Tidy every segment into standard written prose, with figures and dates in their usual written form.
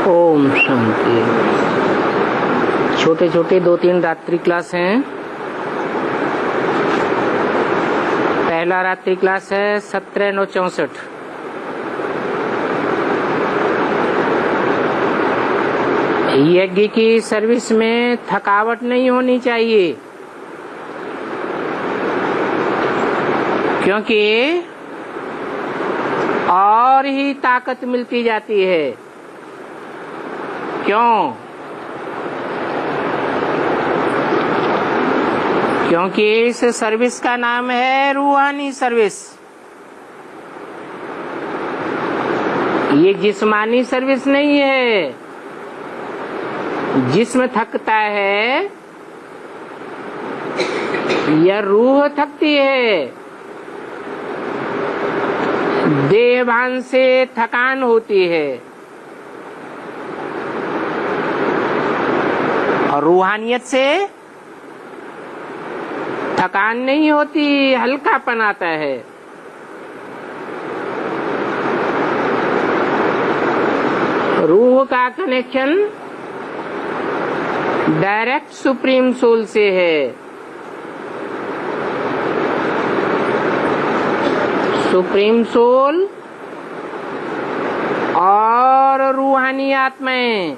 ओम शांति। छोटे छोटे 2-3 रात्रि क्लास हैं। पहला रात्रि क्लास है 17/9/64। यज्ञ की सर्विस में थकावट नहीं होनी चाहिए, क्योंकि और ही ताकत मिलती जाती है। क्यों? क्योंकि इस सर्विस का नाम है रूहानी सर्विस। ये जिस्मानी सर्विस नहीं है। जिस्म थकता है या रूह थकती है, देहभान से थकान होती है, और रूहानियत से थकान नहीं होती, हल्कापन आता है। रूह का कनेक्शन डायरेक्ट सुप्रीम सोल से है। सुप्रीम सोल और रूहानी आत्माएं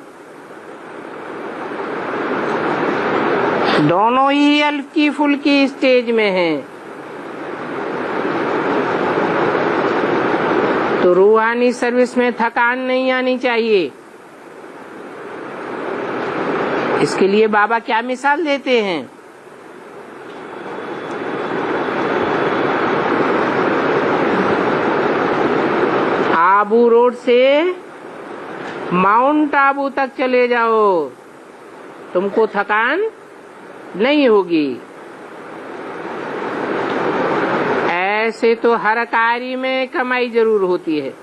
दोनों ही हल्की फुल्की स्टेज में हैं। तो रूहानी सर्विस में थकान नहीं आनी चाहिए। इसके लिए बाबा क्या मिसाल देते हैं? आबू रोड से माउंट आबू तक चले जाओ, तुमको थकान नहीं होगी। ऐसे तो हर कार्य में कमाई जरूर होती है।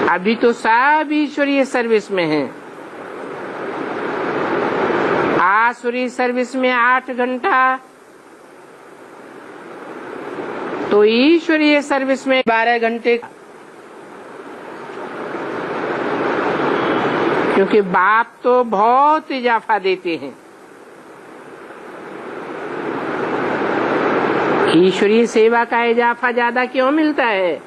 अभी तो सब ईश्वरीय सर्विस में हैं। आसुरी सर्विस में 8 घंटा, तो ईश्वरीय सर्विस में 12 घंटे। क्योंकि बाप तो बहुत इजाफा देते हैं। ईश्वरीय सेवा का इजाफा ज्यादा क्यों मिलता है?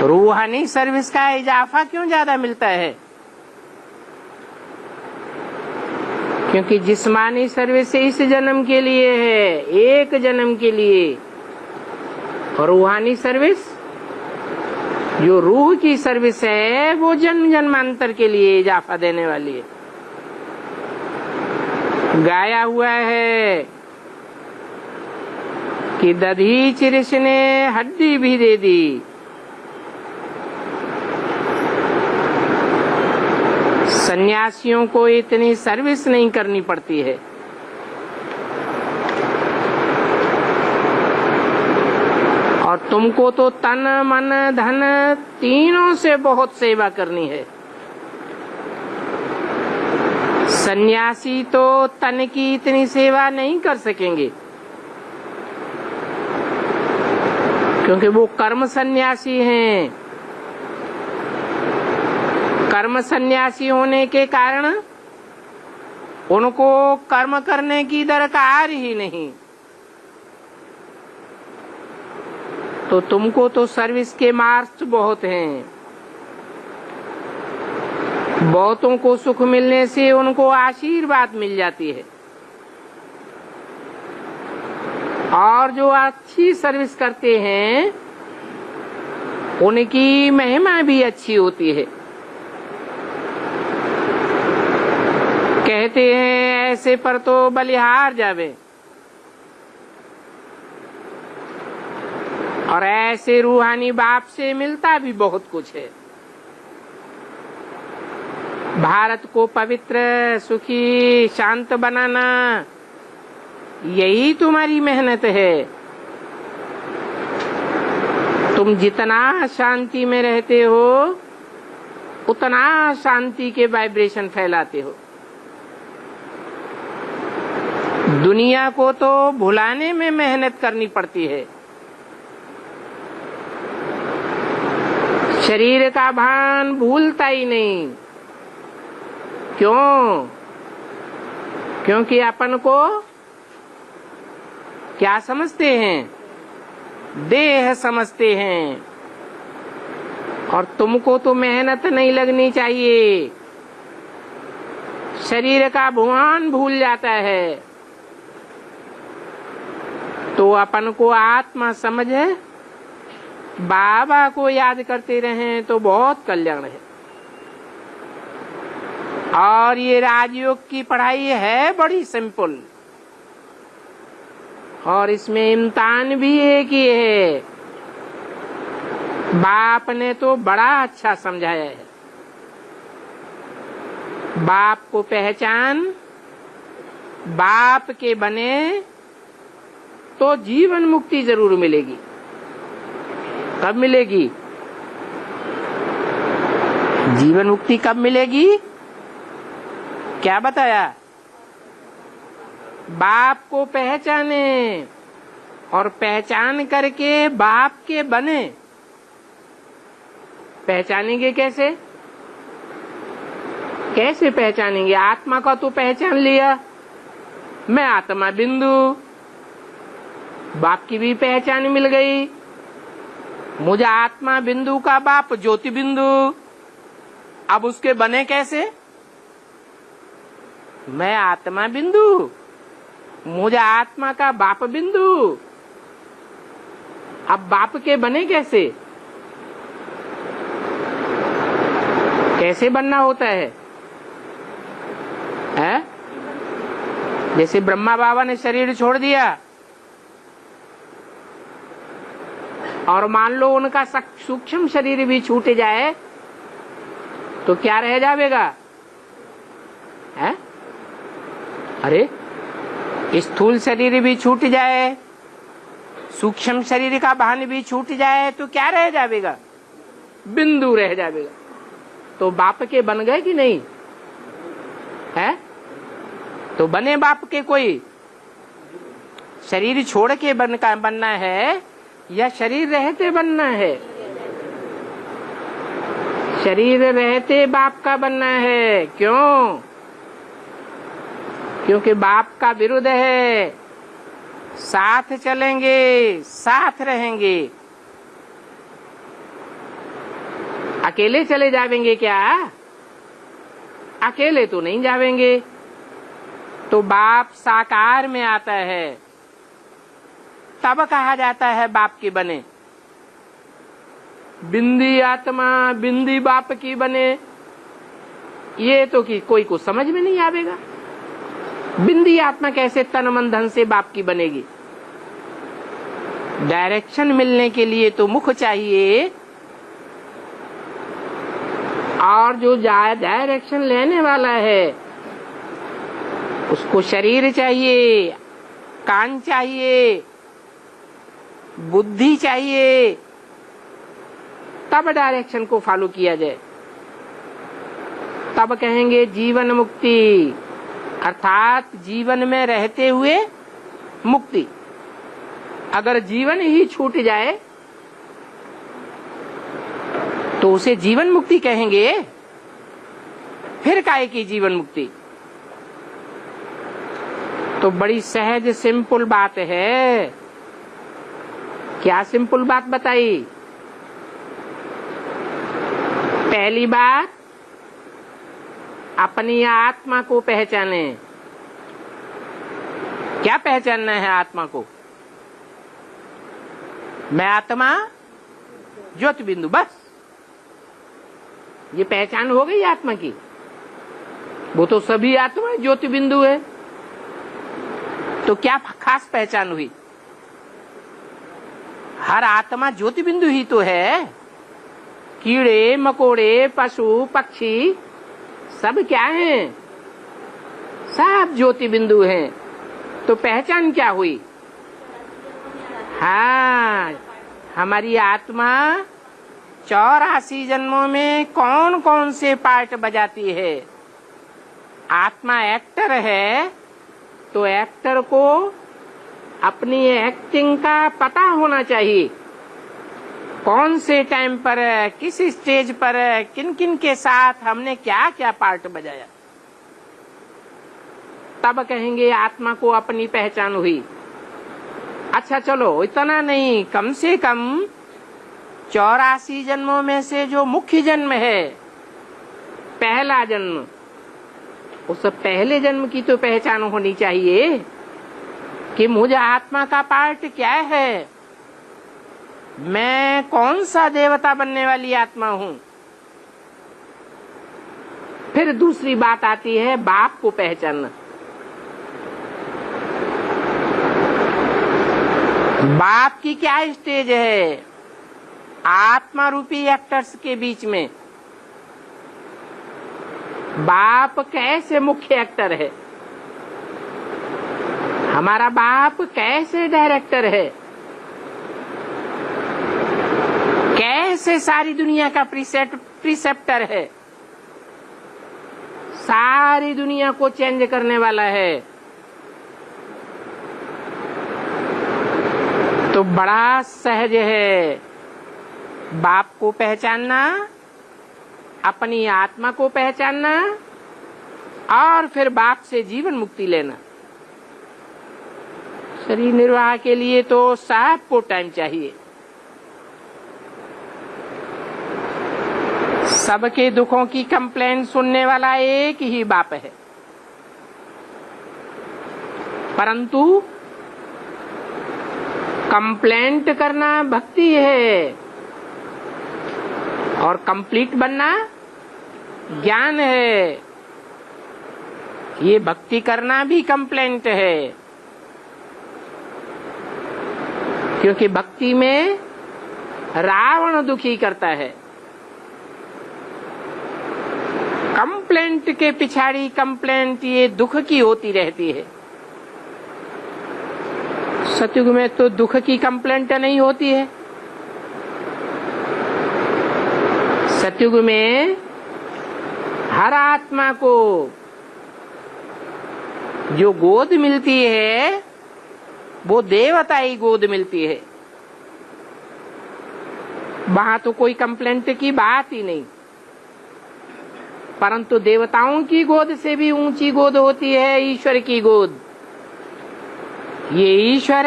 रूहानी सर्विस का इजाफा क्यों ज्यादा मिलता है? क्योंकि जिस्मानी सर्विस इस जन्म के लिए है, एक जन्म के लिए, और रूहानी सर्विस जो रूह की सर्विस है वो जन्म जन्मांतर के लिए इजाफा देने वाली है। गाया हुआ है कि दधीच ऋषि ने हड्डी भी दे दी। सन्यासियों को इतनी सर्विस नहीं करनी पड़ती है। और तुमको तो तन मन धन तीनों से बहुत सेवा करनी है। सन्यासी तो तन की इतनी सेवा नहीं कर सकेंगे, क्योंकि वो कर्म सन्यासी हैं। कर्म सन्यासी होने के कारण उनको कर्म करने की दरकार ही नहीं। तो तुमको तो सर्विस के मार्क्स बहुत हैं। बहुतों को सुख मिलने से उनको आशीर्वाद मिल जाती है, और जो अच्छी सर्विस करते हैं उनकी महिमा भी अच्छी होती है। कहते हैं ऐसे पर तो बलिहार जावे, और ऐसे रूहानी बाप से मिलता भी बहुत कुछ है। भारत को पवित्र, सुखी, शांत बनाना, यही तुम्हारी मेहनत है। तुम जितना शांति में रहते हो उतना शांति के वाइब्रेशन फैलाते हो। दुनिया को तो भुलाने में मेहनत करनी पड़ती है, शरीर का भान भूलता ही नहीं। क्यों? क्योंकि अपन को क्या समझते हैं? देह समझते हैं। और तुमको तो मेहनत नहीं लगनी चाहिए, शरीर का भान भूल जाता है। तो अपन को आत्मा समझ है, बाबा को याद करते रहें तो बहुत कल्याण है। और ये राजयोग की पढ़ाई है बड़ी सिंपल, और इसमें इम्तिहान भी एक ही है। बाप ने तो बड़ा अच्छा समझाया है। बाप को पहचान, बाप के बने तो जीवन मुक्ति जरूर मिलेगी। कब मिलेगी? जीवन मुक्ति कब मिलेगी? क्या बताया? बाप को पहचाने और पहचान करके बाप के बने। पहचानेंगे कैसे? कैसे पहचानेंगे? आत्मा का तो पहचान लिया, मैं आत्मा बिंदु, बाप की भी पहचान मिल गई। मुझे आत्मा बिंदु का बाप ज्योति बिंदु। अब उसके बने कैसे? मैं आत्मा बिंदु, मुझे आत्मा का बाप बिंदु। अब बाप के बने कैसे? कैसे बनना होता है? जैसे ब्रह्मा बाबा ने शरीर छोड़ दिया और मान लो उनका सूक्ष्म शरीर भी छूट जाए तो क्या रह जाएगा? अरे स्थूल शरीर भी छूट जाए, सूक्ष्म शरीर का भान भी छूट जाए तो क्या रह जाएगा? बिंदु रह जाएगा। तो बाप के बन गए कि नहीं? है तो बने बाप के। कोई शरीर छोड़ के बनना है या शरीर रहते बनना है? शरीर रहते बाप का बनना है। क्यों? क्योंकि बाप का विरुद्ध है। साथ चलेंगे, साथ रहेंगे। अकेले चले जावेंगे क्या? अकेले तो नहीं जावेंगे। तो बाप साकार में आता है, तब कहा जाता है बाप की बने। बिंदी आत्मा बिंदी बाप की बने, ये तो कि कोई को समझ में नहीं आवेगा। बिंदी आत्मा कैसे तन मन धन से बाप की बनेगी? डायरेक्शन मिलने के लिए तो मुख चाहिए, और जो डायरेक्शन लेने वाला है उसको शरीर चाहिए, कान चाहिए, बुद्धि चाहिए, तब डायरेक्शन को फॉलो किया जाए। तब कहेंगे जीवन मुक्ति, अर्थात जीवन में रहते हुए मुक्ति। अगर जीवन ही छूट जाए तो उसे जीवन मुक्ति कहेंगे, फिर काहे की जीवन मुक्ति? तो बड़ी सहज सिंपल बात है। क्या सिंपल बात बताई? पहली बात, अपनी आत्मा को पहचाने। क्या पहचानना है आत्मा को? मैं आत्मा ज्योति बिंदु, बस ये पहचान हो गई आत्मा की। वो तो सभी आत्मा ज्योति बिंदु है, तो क्या खास पहचान हुई? हर आत्मा ज्योति बिंदु ही तो है। कीड़े मकोड़े पशु पक्षी सब क्या हैं? सब ज्योति बिंदु हैं। तो पहचान क्या हुई? हाँ, हमारी आत्मा 84 जन्मों में कौन कौन से पार्ट बजाती है। आत्मा एक्टर है तो एक्टर को अपनी एक्टिंग का पता होना चाहिए। कौन से टाइम पर, किस स्टेज पर, किन किन के साथ हमने क्या क्या पार्ट बजाया, तब कहेंगे आत्मा को अपनी पहचान हुई। अच्छा चलो, इतना नहीं, कम से कम 84 जन्मों में से जो मुख्य जन्म है, पहला जन्म, उस पहले जन्म की तो पहचान होनी चाहिए कि मुझे आत्मा का पार्ट क्या है, मैं कौन सा देवता बनने वाली आत्मा हूं। फिर दूसरी बात आती है बाप को पहचानना। बाप की क्या स्टेज है आत्मा रूपी एक्टर्स के बीच में? बाप कैसे मुख्य एक्टर है, हमारा बाप कैसे डायरेक्टर है, कैसे सारी दुनिया का प्रिसेप्टर है, सारी दुनिया को चेंज करने वाला है। तो बड़ा सहज है बाप को पहचानना, अपनी आत्मा को पहचानना और फिर बाप से जीवन मुक्ति लेना। शरीर निर्वाह के लिए तो सबको टाइम चाहिए। सबके दुखों की कंप्लेन सुनने वाला एक ही बाप है, परंतु कंप्लेंट करना भक्ति है और कंप्लीट बनना ज्ञान है। ये भक्ति करना भी कंप्लेंट है, क्योंकि भक्ति में रावण दुखी करता है। कंप्लेंट के पिछाड़ी कंप्लेंट ये दुख की होती रहती है। सतयुग में तो दुख की कंप्लेंट नहीं होती है। सतयुग में हर आत्मा को जो गोद मिलती है वो देवताई गोद मिलती है। वहां तो कोई कंप्लेंट की बात ही नहीं, परंतु देवताओं की गोद से भी ऊंची गोद होती है ईश्वर की गोद। ये ईश्वर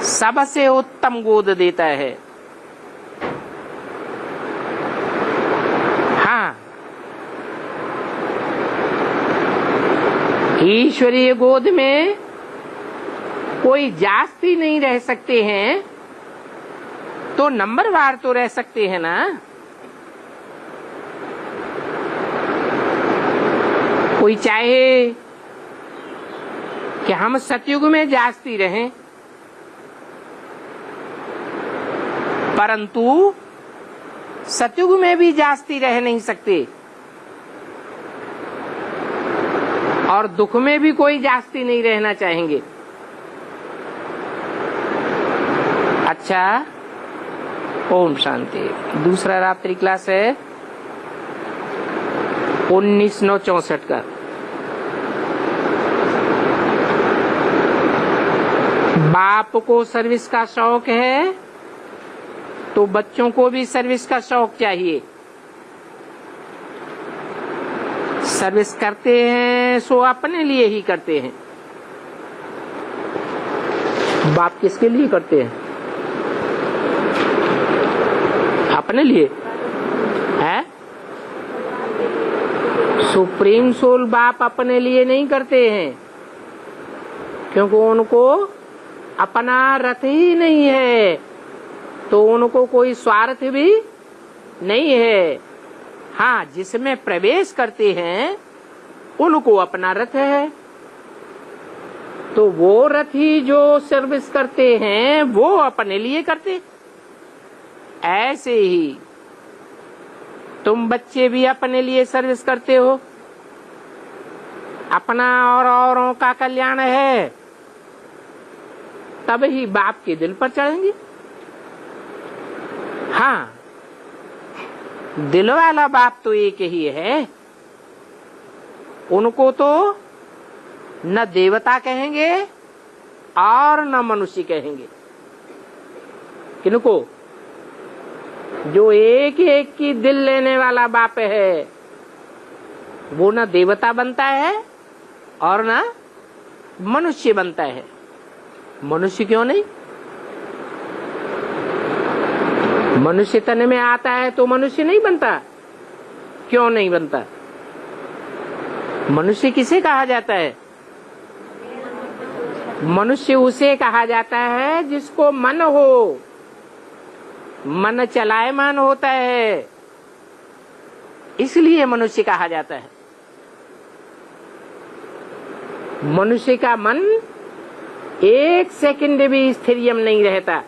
सबसे उत्तम गोद देता है। हाँ, ईश्वरीय गोद में कोई जास्ती नहीं रह सकते हैं, तो नंबरवार तो रह सकते हैं ना। कोई चाहे कि हम सतयुग में जास्ती रहें, परंतु सतयुग में भी जास्ती रह नहीं सकते और दुख में भी कोई जास्ती नहीं रहना चाहेंगे। अच्छा, ओम शांति। दूसरा रात्रि क्लास है 19/9/64 का। बाप को सर्विस का शौक है तो बच्चों को भी सर्विस का शौक चाहिए। सर्विस करते हैं सो अपने लिए ही करते हैं। बाप किसके लिए करते हैं? अपने लिए है। सुप्रीम सोल बाप अपने लिए नहीं करते हैं, क्योंकि उनको अपना रथ ही नहीं है, तो उनको कोई स्वार्थ भी नहीं है। हाँ, जिसमें प्रवेश करते हैं उनको अपना रथ है, तो वो रथ ही जो सर्विस करते हैं वो अपने लिए करते। ऐसे ही तुम बच्चे भी अपने लिए सर्विस करते हो, अपना और औरों का कल्याण है, तब ही बाप के दिल पर चढ़ेंगे। हाँ, दिल वाला बाप तो एक ही है। उनको तो न देवता कहेंगे और न मनुष्य कहेंगे। किनको? जो एक एक की दिल लेने वाला बाप है, वो न देवता बनता है और न मनुष्य बनता है। मनुष्य क्यों नहीं? मनुष्य तन में आता है तो मनुष्य नहीं बनता। क्यों नहीं बनता? मनुष्य किसे कहा जाता है? मनुष्य उसे कहा जाता है जिसको मन हो, मन चलायमान होता है, इसलिए मनुष्य कहा जाता है। मनुष्य का मन एक सेकंड भी स्थिर नहीं रहता,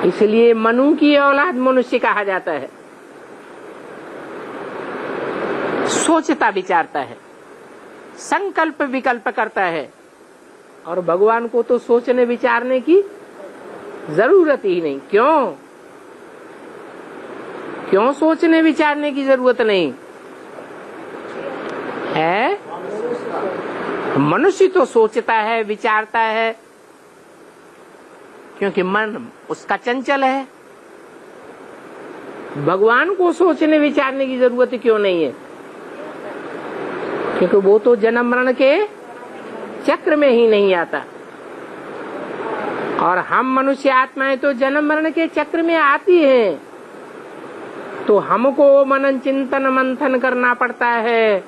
इसलिए मनु की औलाद मनुष्य कहा जाता है। सोचता विचारता है, संकल्प विकल्प करता है, और भगवान को तो सोचने विचारने की जरूरत ही नहीं। क्यों? क्यों सोचने विचारने की जरूरत नहीं है? मनुष्य तो सोचता है, विचारता है, क्योंकि मन उसका चंचल है। भगवान को सोचने विचारने की जरूरत क्यों नहीं है? क्योंकि वो तो जन्म मरण के चक्र में ही नहीं आता, और हम मनुष्य आत्माएं तो जन्म मरण के चक्र में आती हैं। तो हमको मनन चिंतन मंथन करना पड़ता है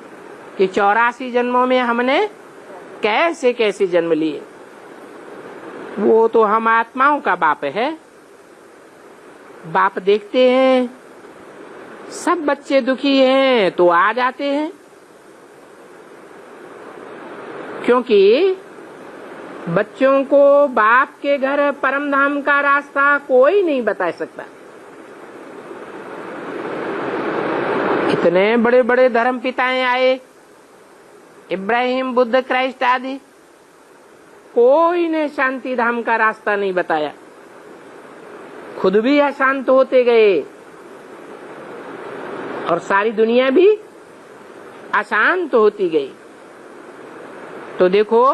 कि 84 जन्मों में हमने कैसे कैसे जन्म लिए। वो तो हम आत्माओं का बाप है। बाप देखते हैं सब बच्चे दुखी हैं तो आ जाते हैं, क्योंकि बच्चों को बाप के घर परम धाम का रास्ता कोई नहीं बता सकता। इतने बड़े बड़े धर्म पिताएं आए, इब्राहिम, बुद्ध, क्राइस्ट आदि, कोई ने शांति धाम का रास्ता नहीं बताया। खुद भी अशांत होते गए और सारी दुनिया भी अशांत होती गई। तो देखो,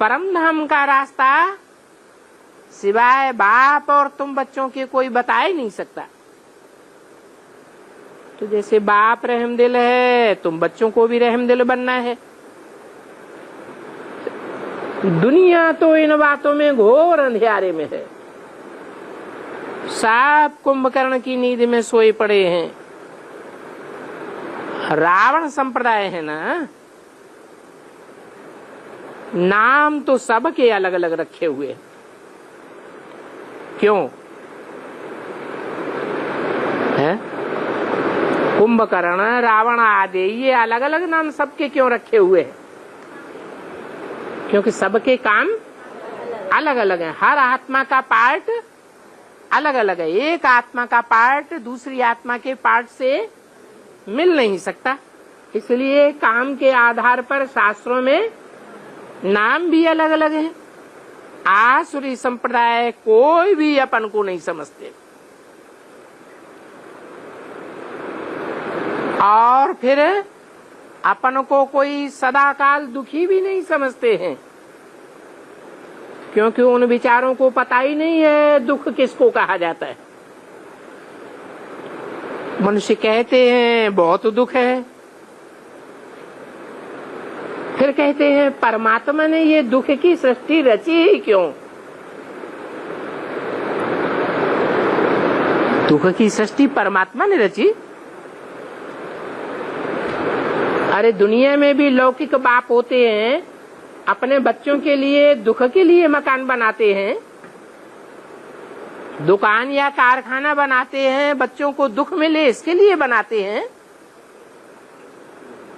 परम धाम का रास्ता सिवाय बाप और तुम बच्चों के कोई बता ही नहीं सकता। तो जैसे बाप रहमदिल है, तुम बच्चों को भी रहमदिल बनना है। दुनिया तो इन बातों में घोर अंधियारे में है। सब कुंभकर्ण की नींद में सोए पड़े हैं। रावण संप्रदाय है ना, नाम तो सबके अलग अलग रखे हुए हैं। क्यों है? कुंभकर्ण, रावण आदि, ये अलग अलग नाम सबके क्यों रखे हुए हैं? क्योंकि सबके काम अलग अलग है। हर आत्मा का पार्ट अलग अलग है। एक आत्मा का पार्ट दूसरी आत्मा के पार्ट से मिल नहीं सकता, इसलिए काम के आधार पर शास्त्रों में नाम भी अलग अलग है। आसुरी संप्रदाय कोई भी अपन को नहीं समझते, और फिर अपन को कोई सदाकाल दुखी भी नहीं समझते हैं, क्योंकि उन विचारों को पता ही नहीं है दुख किसको कहा जाता है। मनुष्य कहते हैं बहुत दुख है, फिर कहते हैं परमात्मा ने ये दुख की सृष्टि रची ही क्यों? दुख की सृष्टि परमात्मा ने रची? अरे दुनिया में भी लौकिक बाप होते हैं, अपने बच्चों के लिए दुख के लिए मकान बनाते हैं, दुकान या कारखाना बनाते हैं, बच्चों को दुख मिले इसके लिए बनाते हैं।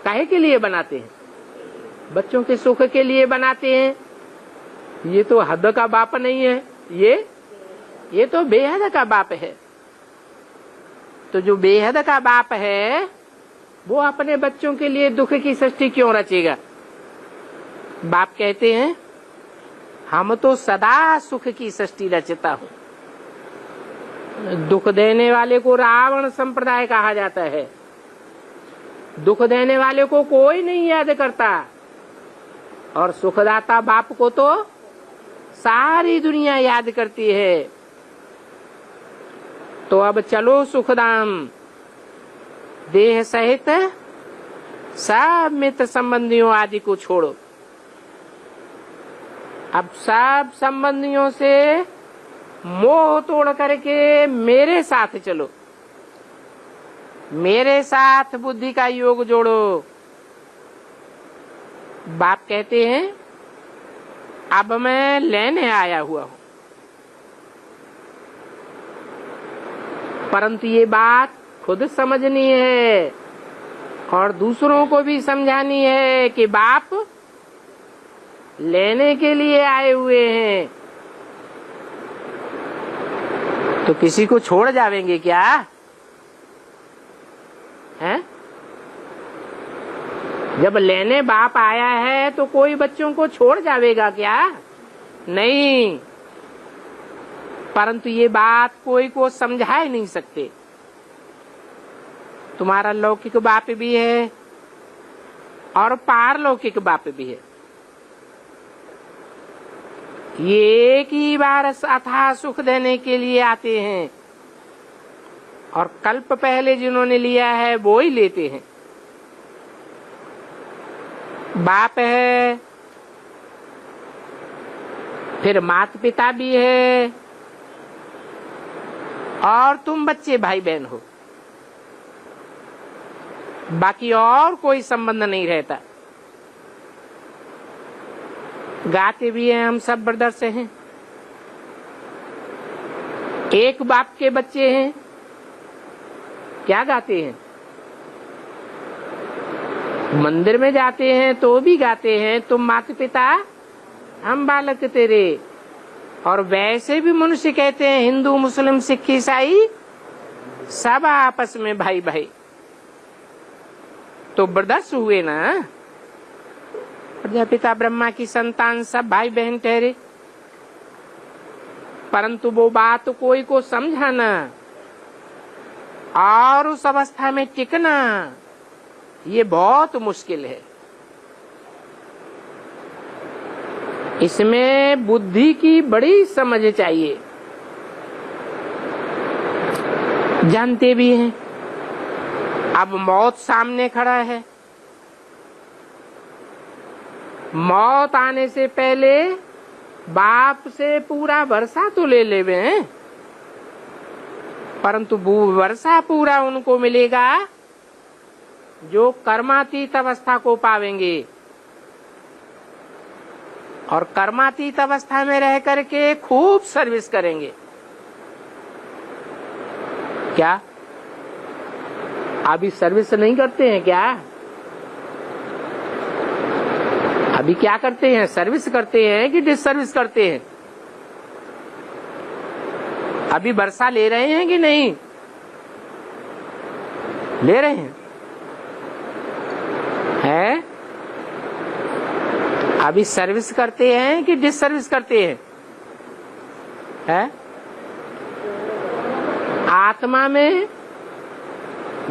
काहे के लिए बनाते हैं? बच्चों के सुख के लिए बनाते हैं। ये तो हद का बाप नहीं है, ये तो बेहद का बाप है। तो जो बेहद का बाप है वो अपने बच्चों के लिए दुख की सृष्टि क्यों रचेगा? बाप कहते हैं हम तो सदा सुख की सृष्टि रचता हूँ। दुख देने वाले को रावण संप्रदाय कहा जाता है। दुख देने वाले को कोई नहीं याद करता, और सुखदाता बाप को तो सारी दुनिया याद करती है। तो अब चलो सुखधाम, देह सहित सब मित्र संबंधियों आदि को छोड़ो। अब सब संबंधियों से मोह तोड़ करके मेरे साथ चलो, मेरे साथ बुद्धि का योग जोड़ो। बाप कहते हैं अब मैं लेने आया हुआ हूं, परंतु ये बात खुद समझनी है और दूसरों को भी समझानी है कि बाप लेने के लिए आए हुए हैं। तो किसी को छोड़ जावेंगे क्या? हैं? जब लेने बाप आया है तो कोई बच्चों को छोड़ जावेगा क्या? नहीं। परंतु ये बात कोई को समझा ही नहीं सकते। तुम्हारा लौकिक बाप भी है और पारलौकिक बाप भी है। ये एक ही बार अथाह सुख देने के लिए आते हैं और कल्प पहले जिन्होंने लिया है वो ही लेते हैं। बाप है, फिर माता पिता भी है और तुम बच्चे भाई बहन हो, बाकी और कोई संबंध नहीं रहता। गाते भी हैं हम सब ब्रदर्स हैं, एक बाप के बच्चे हैं। क्या गाते हैं? मंदिर में जाते हैं तो भी गाते हैं, तुम माता पिता हम बालक तेरे। और वैसे भी मनुष्य कहते हैं, हिंदू मुस्लिम सिख ईसाई सब आपस में भाई भाई। तो ब्रदर्स हुए ना, प्रजापिता ब्रह्मा की संतान सब भाई बहन ठहरे। परंतु वो बात कोई को समझाना और उस अवस्था में टिकना ये बहुत मुश्किल है। इसमें बुद्धि की बड़ी समझ चाहिए। जानते भी हैं अब मौत सामने खड़ा है, मौत आने से पहले बाप से पूरा वर्षा तो ले लेवे हैं, परंतु वर्षा पूरा उनको मिलेगा जो कर्मातीत अवस्था को पावेंगे। और कर्मातीत अवस्था में रह करके खूब सर्विस करेंगे। क्या अभी सर्विस नहीं करते हैं क्या? अभी क्या करते हैं? सर्विस करते हैं कि डिसर्विस करते हैं? अभी वर्षा ले रहे हैं कि नहीं ले रहे हैं? है? अभी सर्विस करते हैं कि डिसर्विस करते हैं? है? आत्मा में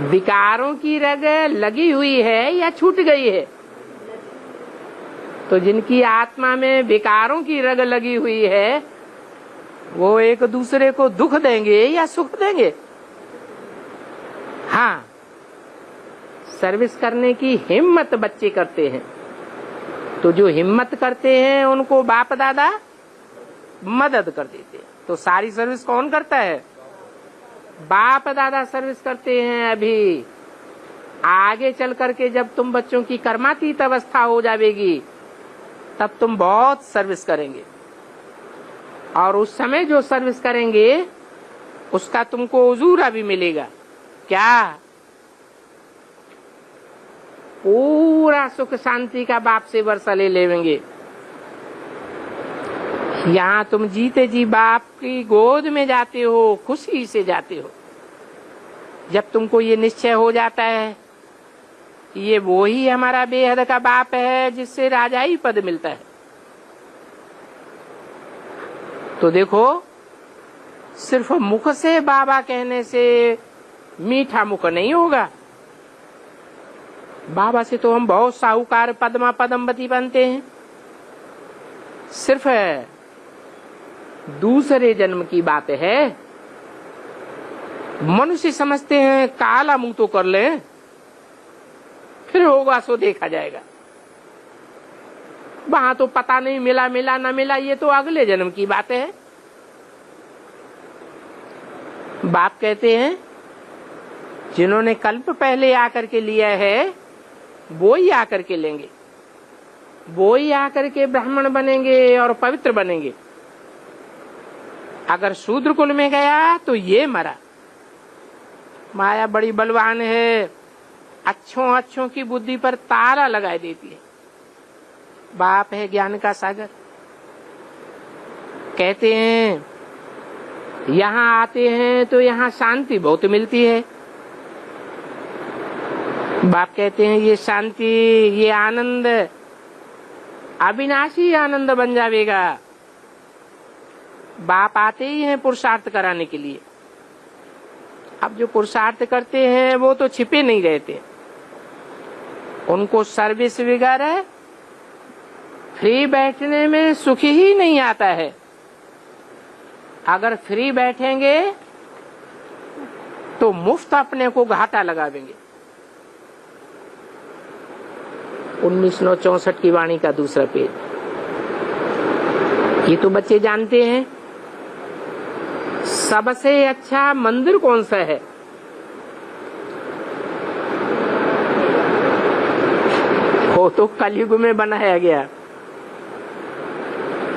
विकारों की रग लगी हुई है या छूट गई है? तो जिनकी आत्मा में विकारों की रग लगी हुई है वो एक दूसरे को दुख देंगे या सुख देंगे? हाँ, सर्विस करने की हिम्मत बच्चे करते हैं। तो जो हिम्मत करते हैं उनको बाप दादा मदद कर देते हैं। तो सारी सर्विस कौन करता है? बाप दादा सर्विस करते हैं। अभी आगे चल करके जब तुम बच्चों की कर्मातीत अवस्था हो जाएगी तब तुम बहुत सर्विस करेंगे, और उस समय जो सर्विस करेंगे उसका तुमको उजूरा भी मिलेगा। क्या? पूरा सुख शांति का बाप से वर्षा ले लेंगे। यहाँ तुम जीते जी बाप की गोद में जाते हो, खुशी से जाते हो। जब तुमको ये निश्चय हो जाता है ये वो ही हमारा बेहद का बाप है जिससे राजाई पद मिलता है, तो देखो सिर्फ मुख से बाबा कहने से मीठा मुख नहीं होगा। बाबा से तो हम बहुत साहूकार पद्मा पदमवती बनते हैं। सिर्फ दूसरे जन्म की बात है। मनुष्य समझते हैं काला मुंह तो कर ले, फिर होगा सो देखा जाएगा। वहां तो पता नहीं मिला मिला न मिला, ये तो अगले जन्म की बात है। बाप कहते हैं जिन्होंने कल्प पहले आकर के लिया है वो ही आकर के लेंगे, वो ही आकर के ब्राह्मण बनेंगे और पवित्र बनेंगे। अगर शूद्र कुल में गया तो ये मरा। माया बड़ी बलवान है, अच्छों अच्छों की बुद्धि पर ताला लगाए देती है। बाप है ज्ञान का सागर। कहते हैं यहाँ आते हैं तो यहाँ शांति बहुत मिलती है। बाप कहते हैं ये शांति, ये आनंद अविनाशी आनंद बन जाएगा। बाप आते ही हैं पुरुषार्थ कराने के लिए। अब जो पुरुषार्थ करते हैं वो तो छिपे नहीं रहते, उनको सर्विस वगैरह फ्री बैठने में सुख ही नहीं आता है। अगर फ्री बैठेंगे तो मुफ्त अपने को घाटा लगावेंगे। 1964 की वाणी का दूसरा पेज। ये तो बच्चे जानते हैं। सबसे अच्छा मंदिर कौन सा है? वो तो कलयुग में बनाया गया।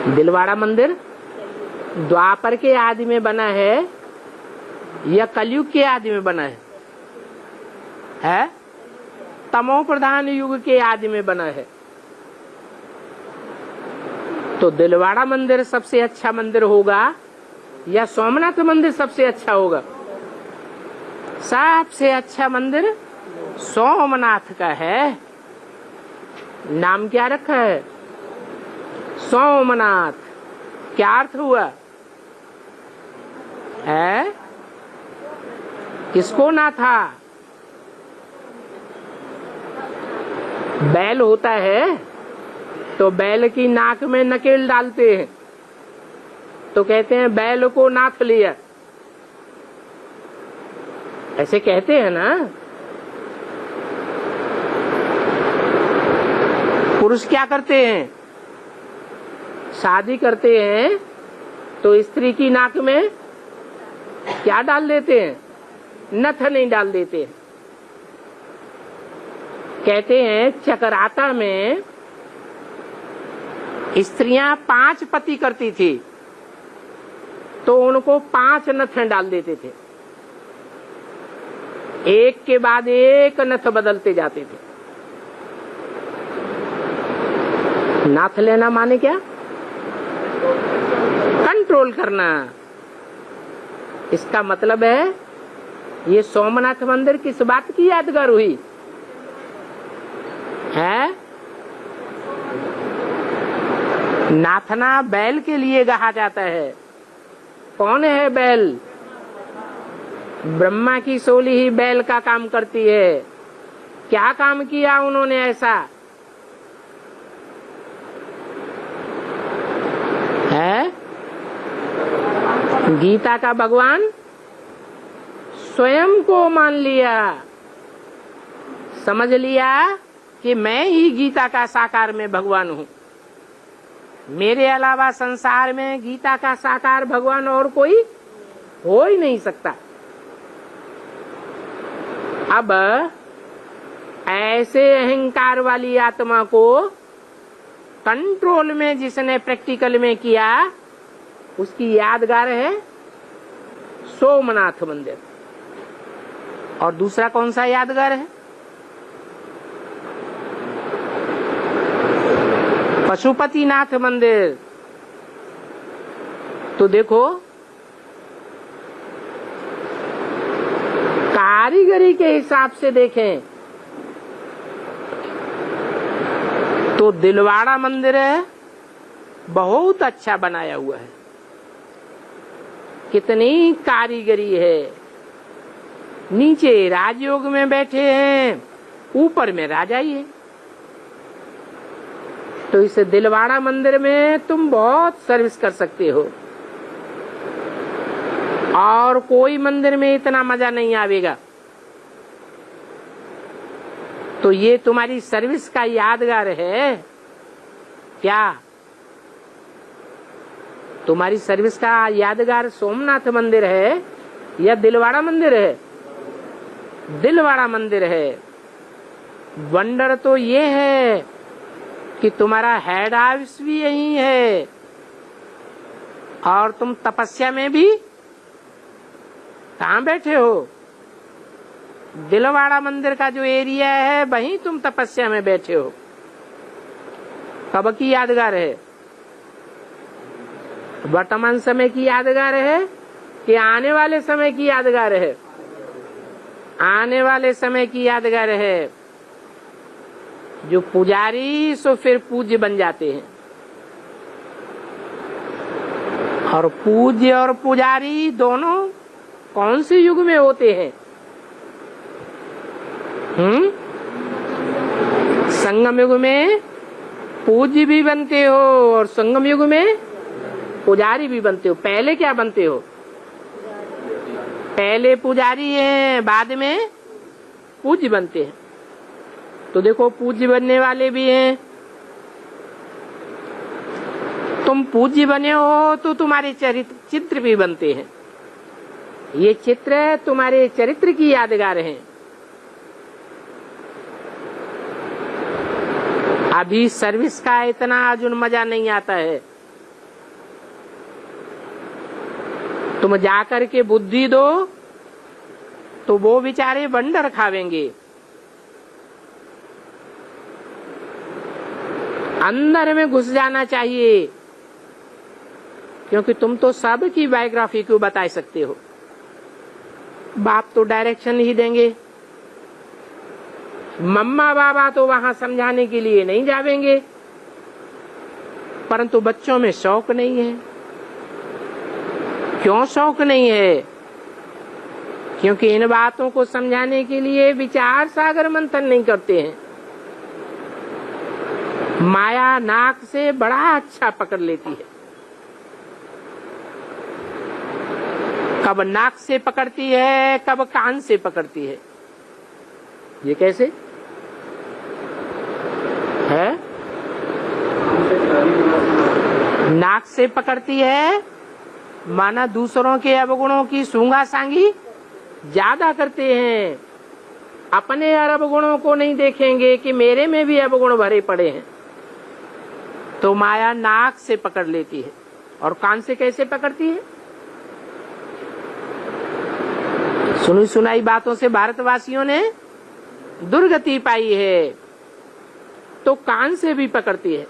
दिलवाड़ा मंदिर द्वापर के आदि में बना है या कलयुग के आदि में बना है? तमो प्रधान युग के आदि में बना है। तो दिलवाड़ा मंदिर सबसे अच्छा मंदिर होगा या सोमनाथ मंदिर सबसे अच्छा होगा? सबसे अच्छा मंदिर सोमनाथ का है। नाम क्या रखा है? सोमनाथ। क्या अर्थ हुआ है? किसको ना था? बैल होता है तो बैल की नाक में नकेल डालते हैं तो कहते हैं बैल को नाथ लिया, ऐसे कहते हैं ना। पुरुष क्या करते हैं? शादी करते हैं तो स्त्री की नाक में क्या डाल देते हैं? नथ नहीं डाल देते। कहते हैं चकराता में स्त्रियां 5 पति करती थी तो उनको 5 नथ डाल देते थे, एक के बाद एक नथ बदलते जाते थे। नाथ लेना माने क्या? कंट्रोल करना। इसका मतलब है ये सोमनाथ मंदिर किस बात की यादगार हुई है? नाथना बैल के लिए कहा जाता है। कौन है बैल? ब्रह्मा की सोली ही बैल का काम करती है। क्या काम किया उन्होंने ऐसा है? गीता का भगवान स्वयं को मान लिया, समझ लिया कि मैं ही गीता का साकार में भगवान हूँ। मेरे अलावा संसार में गीता का साकार भगवान और कोई हो ही नहीं सकता। अब ऐसे अहंकार वाली आत्मा को कंट्रोल में जिसने प्रैक्टिकल में किया उसकी यादगार है सोमनाथ मंदिर। और दूसरा कौन सा यादगार है? पशुपतिनाथ मंदिर। तो देखो कारीगरी के हिसाब से देखें तो दिलवाड़ा मंदिर है बहुत अच्छा बनाया हुआ है। कितनी कारीगरी है। नीचे राजयोग में बैठे हैं, ऊपर में राजा ही है। तो इस दिलवाड़ा मंदिर में तुम बहुत सर्विस कर सकते हो। और कोई मंदिर में इतना मजा नहीं आवेगा। तो ये तुम्हारी सर्विस का यादगार है क्या? तुम्हारी सर्विस का यादगार सोमनाथ मंदिर है या दिलवाड़ा मंदिर है? दिलवाड़ा मंदिर है। वंडर तो ये है कि तुम्हारा हेड ऑफिस भी यही है और तुम तपस्या में भी कहाँ बैठे हो? दिलवाड़ा मंदिर का जो एरिया है वहीं तुम तपस्या में बैठे हो। कब की यादगार है? वर्तमान समय की यादगार है कि आने वाले समय की यादगार है? आने वाले समय की यादगार है। जो पुजारी सो फिर पूज्य बन जाते हैं, और पूज्य और पुजारी दोनों कौन से युग में होते हैं? संगम युग में पूज्य भी बनते हो और संगम युग में पुजारी भी बनते हो। पहले क्या बनते हो? पहले पुजारी हैं, बाद में पूज्य बनते हैं। तो देखो, पूज्य बनने वाले भी हैं। तुम पूज्य बने हो तो तुम्हारे चित्र भी बनते हैं। ये चित्र तुम्हारे चरित्र की यादगार हैं। अभी सर्विस का इतना अर्जुन मजा नहीं आता है। तुम जाकर के बुद्धि दो तो वो बेचारे बंडर खावेंगे। अंदर में घुस जाना चाहिए, क्योंकि तुम तो सब की बायोग्राफी को बता सकते हो। बाप तो डायरेक्शन ही देंगे, मम्मा बाबा तो वहां समझाने के लिए नहीं जावेंगे, परंतु बच्चों में शौक नहीं है। क्यों शौक नहीं है? क्योंकि इन बातों को समझाने के लिए विचार सागर मंथन नहीं करते हैं। माया नाक से बड़ा अच्छा पकड़ लेती है। कब नाक से पकड़ती है, कब कान से पकड़ती है। ये कैसे है? नाक से पकड़ती है, माना दूसरों के अवगुणों की सूंगा सांगी ज्यादा करते हैं। अपने अवगुणों को नहीं देखेंगे कि मेरे में भी अवगुण भरे पड़े हैं। तो माया नाक से पकड़ लेती है। और कान से कैसे पकड़ती है? सुनी सुनाई बातों से भारतवासियों ने दुर्गति पाई है, तो कान से भी पकड़ती है।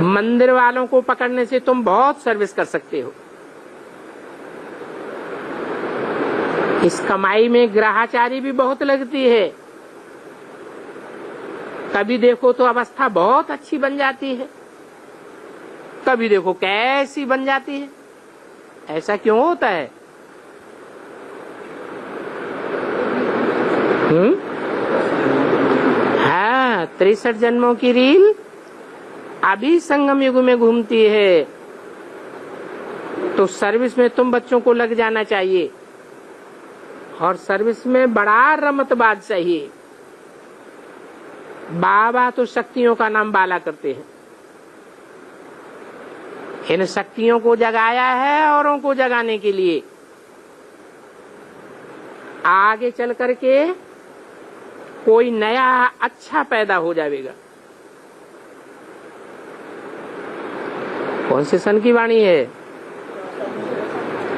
मंदिर वालों को पकड़ने से तुम बहुत सर्विस कर सकते हो। इस कमाई में ग्रहाचारी भी बहुत लगती है। कभी देखो तो अवस्था बहुत अच्छी बन जाती है, कभी देखो कैसी बन जाती है। ऐसा क्यों होता है? हाँ, 63 जन्मों की रील अभी संगम युग में घूमती है। तो सर्विस में तुम बच्चों को लग जाना चाहिए, और सर्विस में बड़ा रमतबाज चाहिए। बाबा तो शक्तियों का नाम बाला करते हैं। इन शक्तियों को जगाया है औरों को जगाने के लिए। आगे चल करके कोई नया अच्छा पैदा हो जाएगा। कौन से सन की वाणी है?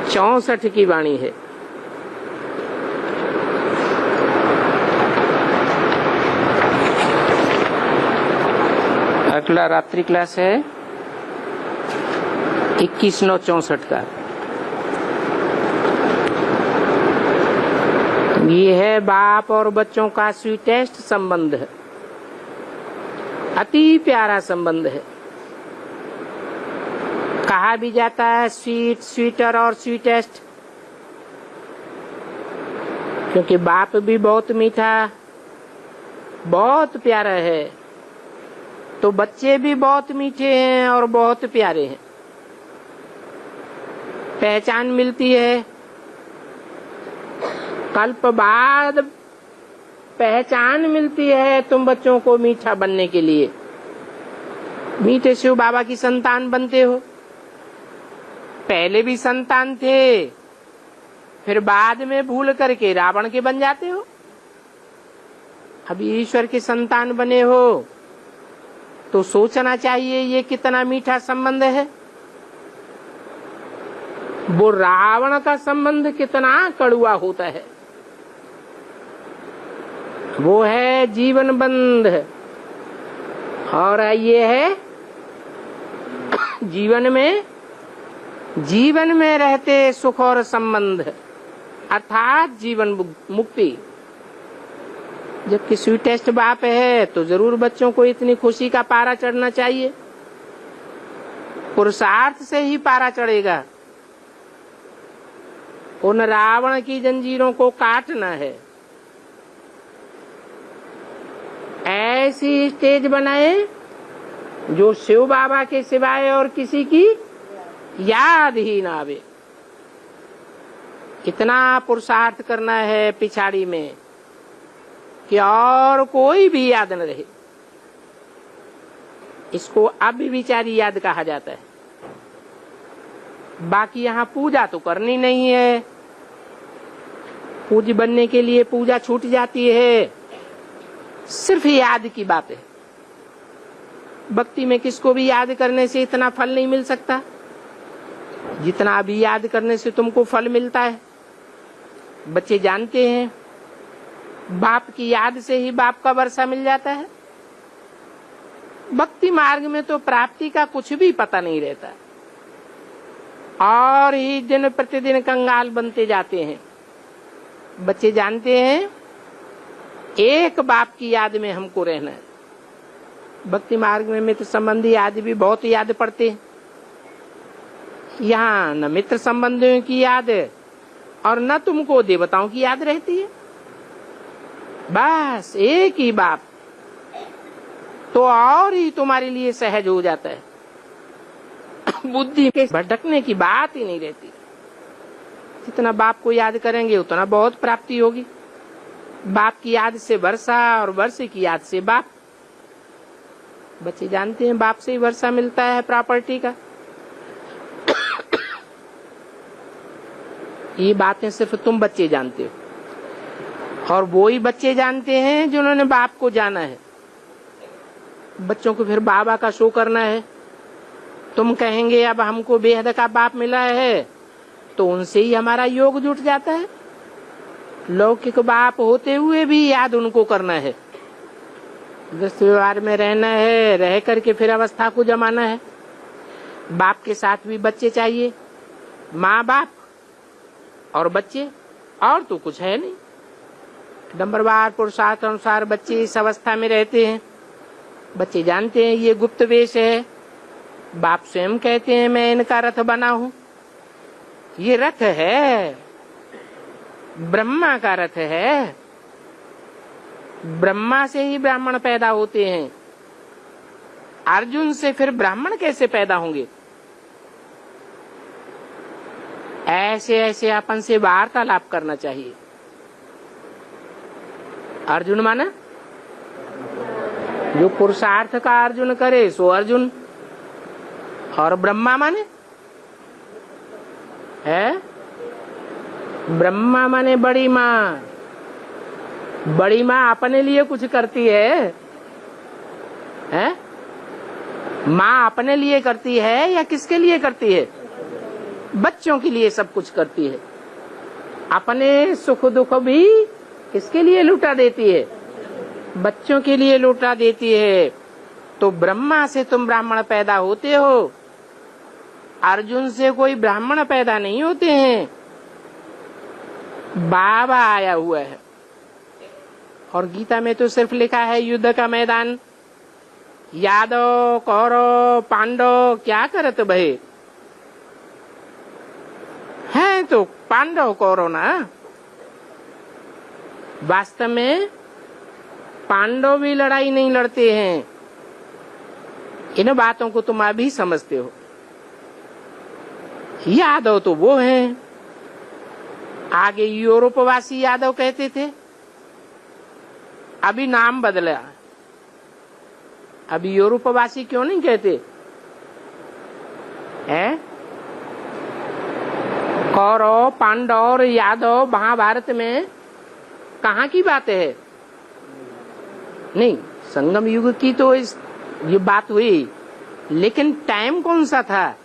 64 की वाणी है। अगला रात्रि क्लास है 21/9/64 का। ये है बाप और बच्चों का स्वीटेस्ट संबंध है। अति प्यारा संबंध है। कहा भी जाता है स्वीट, स्वीटर और स्वीटेस्ट, क्योंकि बाप भी बहुत मीठा, बहुत प्यारा है, तो बच्चे भी बहुत मीठे हैं और बहुत प्यारे हैं। पहचान मिलती है, कल्प बाद पहचान मिलती है तुम बच्चों को मीठा बनने के लिए। मीठे शिव बाबा की संतान बनते हो। पहले भी संतान थे, फिर बाद में भूल करके रावण के बन जाते हो। अब ईश्वर के संतान बने हो तो सोचना चाहिए ये कितना मीठा संबंध है। वो रावण का संबंध कितना कड़वा होता है। वो है जीवन बंध और ये है जीवन में रहते सुख और संबंध अर्थात जीवन मुक्ति। जबकि स्वीटेस्ट बाप है तो जरूर बच्चों को इतनी खुशी का पारा चढ़ना चाहिए। पुरुषार्थ से ही पारा चढ़ेगा। उन रावण की जंजीरों को काटना है। ऐसी स्टेज बनाए जो शिव बाबा के सिवाय और किसी की याद ही ना आवे। इतना पुरुषार्थ करना है पिछाड़ी में कि और कोई भी याद न रहे। इसको अब विचारी याद कहा जाता है। बाकी यहाँ पूजा तो करनी नहीं है। पूज्य बनने के लिए पूजा छूट जाती है। सिर्फ याद की बात है। भक्ति में किसको भी याद करने से इतना फल नहीं मिल सकता जितना अभी याद करने से तुमको फल मिलता है। बच्चे जानते हैं बाप की याद से ही बाप का वर्षा मिल जाता है। भक्ति मार्ग में तो प्राप्ति का कुछ भी पता नहीं रहता और ही दिन प्रतिदिन कंगाल बनते जाते हैं। बच्चे जानते हैं एक बाप की याद में हमको रहना है। भक्ति मार्ग में मित्र संबंधी आदि भी बहुत याद पड़ते हैं। यहाँ न मित्र संबंधियों की याद और न तुमको देवताओं की याद रहती है। बस एक ही बाप तो और ही तुम्हारे लिए सहज हो जाता है। बुद्धि के भटकने की बात ही नहीं रहती। जितना बाप को याद करेंगे उतना बहुत प्राप्ति होगी। बाप की याद से वर्षा और वर्षे की याद से बाप। बच्चे जानते हैं बाप से ही वर्षा मिलता है प्रॉपर्टी का। ये बातें सिर्फ तुम बच्चे जानते हो और वो ही बच्चे जानते हैं जिन्होंने बाप को जाना है। बच्चों को फिर बाबा का शो करना है। तुम कहेंगे अब हमको बेहद का बाप मिला है तो उनसे ही हमारा योग जुट जाता है। लौकिक बाप होते हुए भी याद उनको करना है। गृहस्थ व्यवहार में रहना है, रह करके फिर अवस्था को जमाना है। बाप के साथ भी बच्चे चाहिए। माँ बाप और बच्चे और तो कुछ है नहीं। नंबरवार पुरुषार्थ अनुसार बच्चे इस अवस्था में रहते हैं। बच्चे जानते हैं ये गुप्त वेश है। बाप स्वयं कहते हैं मैं इनका रथ बना हूँ। ये रथ है, ब्रह्मा का रथ है। ब्रह्मा से ही ब्राह्मण पैदा होते हैं। अर्जुन से फिर ब्राह्मण कैसे पैदा होंगे? ऐसे ऐसे अपन से वार्तालाप करना चाहिए। अर्जुन माना जो पुरुषार्थ का अर्जुन करे सो अर्जुन। और ब्रह्मा माने है ब्रह्मा माने बड़ी माँ। बड़ी माँ अपने लिए कुछ करती है? माँ अपने लिए करती है या किसके लिए करती है? बच्चों के लिए सब कुछ करती है। अपने सुख दुख भी किसके लिए लुटा देती है? बच्चों के लिए लुटा देती है। तो ब्रह्मा से तुम ब्राह्मण पैदा होते हो। अर्जुन से कोई ब्राह्मण पैदा नहीं होते हैं। बाबा आया हुआ है। और गीता में तो सिर्फ लिखा है युद्ध का मैदान। यादव कौरव पांडव क्या करत भय है तो पांडव कौरव ना। वास्तव में पांडव भी लड़ाई नहीं लड़ते हैं। इन बातों को तुम अभी समझते हो। यादव तो वो हैं, आगे यूरोपवासी यादव कहते थे, अभी नाम बदला। अभी यूरोपवासी क्यों नहीं कहते हैं? कौरव, पांडव और यादव महाभारत में कहाँ की बातें है? नहीं, संगम युग की तो ये बात हुई, लेकिन टाइम कौन सा था